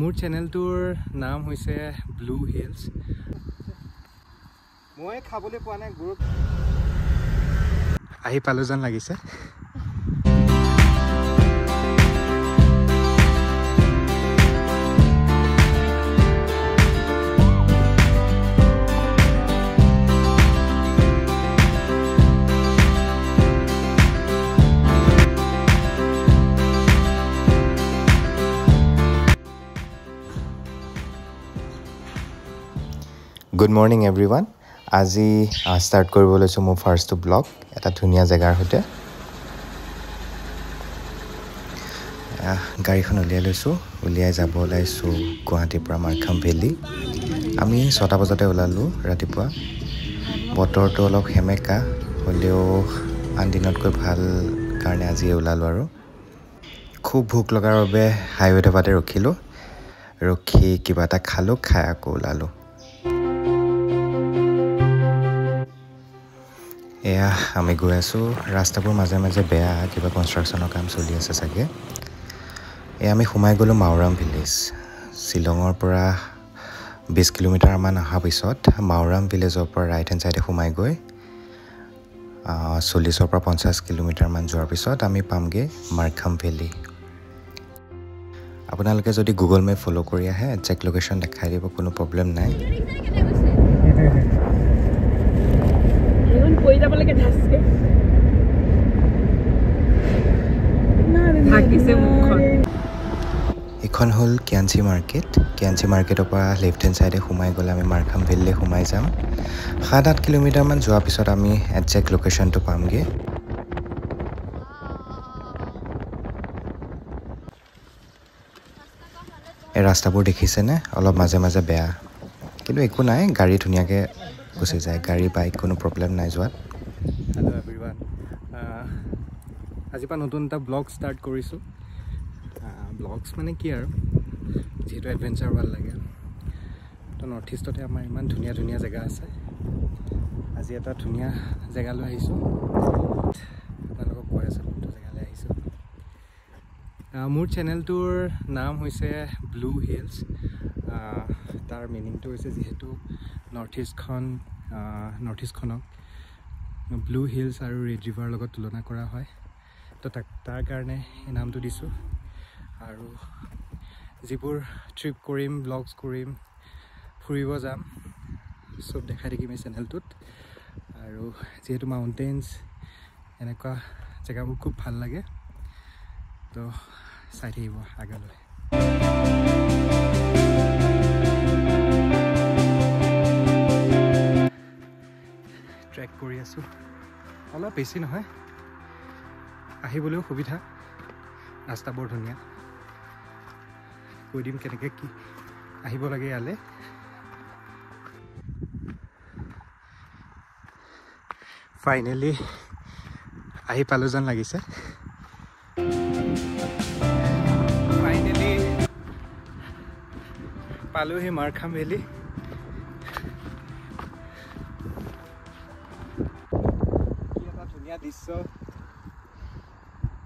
মোৰ চেনেলটোৰ নাম হৈছে ব্লু হিলছ। মই খাবলৈ পোৱা নাই গ্ৰুপ আহি পালো যেন লাগিছে। Good morning everyone. আজি ষ্টাৰ্ট কৰিব লৈছোঁ মোৰ ফাৰ্ষ্ট ব্লগ এটা ধুনীয়া জেগাৰ সৈতে। গাড়ীখন উলিয়াই লৈছোঁ, উলিয়াই যাব ওলাইছোঁ গুৱাহাটীৰ পৰা মাৰ্খাম ভেলী। আমি 6টা বজাতে ওলালোঁ ৰাতিপুৱা। বতৰটো অলপ সেমেকা হ'লেও আন দিনতকৈ ভাল কাৰণে আজিয়ে ওলালোঁ আৰু। খুব ভোক লগাৰ বাবে হাইৱে ধাবাতে ৰখিলোঁ, ৰখি কিবা এটা খালোঁ, খাই আকৌ ওলালোঁ। এয়া আমি গৈ আছোঁ। ৰাস্তাবোৰ মাজে মাজে বেয়া, কিবা কনষ্ট্ৰাকশ্যনৰ কাম চলি আছে চাগে। এয়া আমি সোমাই গ'লোঁ মাওৰাম ভিলেজ। শ্বিলঙৰ পৰা 20 কিলোমিটাৰমান অহাৰ পিছত মাওৰাম ভিলেজৰ পৰা ৰাইট হেণ্ড ছাইডে সোমাই গৈ 40ৰ পৰা 50 কিলোমিটাৰমান যোৱাৰ পিছত আমি পামগৈ মাৰ্খাম ভেলী। আপোনালোকে যদি গুগল মেপ ফ'ল' কৰি আহে একজেক্ট লোকেশ্যন দেখাই দিব, কোনো প্ৰব্লেম নাই। এইখন হ'ল কিয়াঞ্চি মাৰ্কেট। কিয়াঞ্চি মাৰ্কেটৰ পৰা লেফ্ট হেণ্ড ছাইডে সোমাই গ'লে আমি মাৰ্খাম ভেলীলৈ সোমাই যাম। 7-8 কিলোমিটাৰমান যোৱাৰ পিছত আমি একজেক্ট লোকেশ্যনটো পামগৈ। এই ৰাস্তাবোৰ দেখিছেনে? অলপ মাজে মাজে বেয়া, কিন্তু একো নাই, গাড়ী ধুনীয়াকৈ গুচি যায়। গাড়ী বাইক কোনো প্ৰব্লেম নাই যোৱাত। হেল্ল' এভৰিৱান, আজিৰ পৰা নতুন এটা ব্লগ ষ্টাৰ্ট কৰিছোঁ। ব্লগছ মানে কি আৰু, যিহেতু এডভেঞ্চাৰ ভাল লাগে, তো নৰ্থ ইষ্টতে আমাৰ ইমান ধুনীয়া ধুনীয়া জেগা আছে। আজি এটা ধুনীয়া জেগালৈ আহিছোঁ, আপোনালোকক কৈ আছোঁ কোনটো জেগালৈ আহিছোঁ। মোৰ চেনেলটোৰ নাম হৈছে ব্লু হিলছ। তাৰ মিনিংটো হৈছে যিহেতু নৰ্থ ইষ্টখনক ব্লু হিলছ আৰু ৰেড ৰিভাৰৰ লগত তুলনা কৰা হয়, তো তাৰ কাৰণে এই নামটো দিছোঁ। আৰু যিবোৰ ট্ৰিপ কৰিম, ব্লগছ কৰিম, ফুৰিব যাম, চব দেখাই থাকিম এই চেনেলটোত। আৰু যিহেতু মাউণ্টেইনছ এনেকুৱা জেগাবোৰ খুব ভাল লাগে, তো চাই থাকিব আগলৈ। ট্ৰেক কৰি আছোঁ, অলপ বেছি নহয়, আহিবলৈও সুবিধা, ৰাস্তা বৰ ধুনীয়া। কৈ দিম কেনেকৈ কি আহিব লাগে ইয়ালৈ। ফাইনেলি আহি পালোঁ যেন লাগিছে। ফাইনেলি পালোহি মাৰ্খাম ভেলী। কি এটা ধুনীয়া দৃশ্য।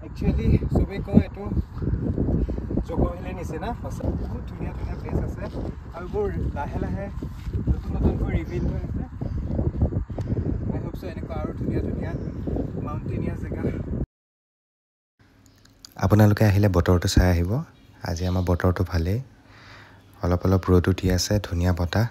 একচুৱেলি চবেই কয় এইটো জগভেলীৰ নিচিনা, সঁচা বহুত ধুনীয়া ধুনীয়া প্লেচ আছে আৰু বোৰ লাহে লাহে নতুন নতুনকৈ ৰিভিল হৈ আছে। আই হোপ চ' এনেকুৱা আৰু ধুনীয়া ধুনীয়া মাউণ্টেইনিয়াছ জেগা। আপোনালোকে আহিলে বতৰটো চাই আহিব। আজি আমাৰ বতৰটো ভালেই, অলপ অলপ ৰ'দো দি আছে, ধুনীয়া বতাহ।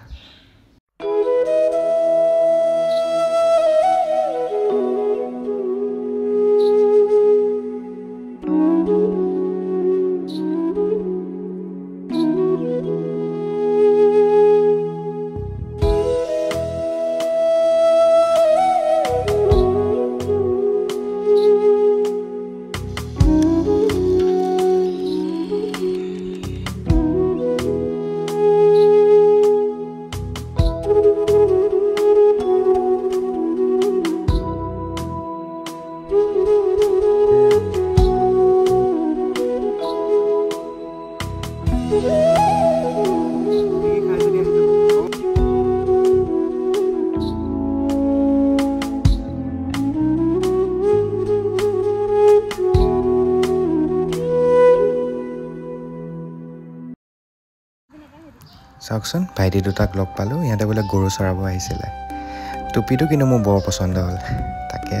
চাওকচোন ভাইটি দুটাক লগ পালোঁ ইহঁতে বোলে গৰু চৰাব আহিছিলে টুপিটো কিন্তু মোৰ বৰ পচন্দ হ'ল তাকে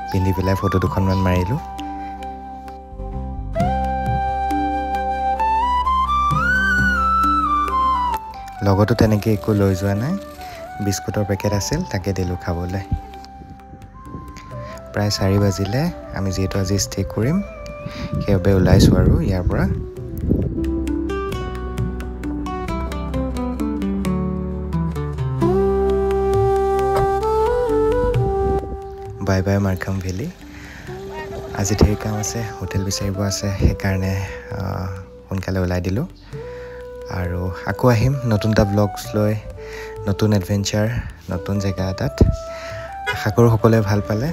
পিন্ধি পেলাই ফটো দুখনমান মাৰিলোঁ লগতো তেনেকৈ একো লৈ যোৱা নাই বিস্কুটৰ পেকেট আছিল তাকে দিলোঁ খাবলৈ প্ৰায় 4 বাজিলে আমি যিহেতু আজি ষ্টে কৰিম সেইবাবে ওলাইছোঁ আৰু ইয়াৰ পৰা বাই বাই মাৰ্খাম ভেলী আজি ধেৰ কাম আছে হোটেল বিচাৰিব আছে সেইকাৰণে সোনকালে ওলাই দিলোঁ আৰু আকৌ আহিম নতুন এটা ব্লগছ লৈ নতুন এডভেঞ্চাৰ নতুন জেগা এটাত আশা কৰোঁ সকলোৱে ভাল পালে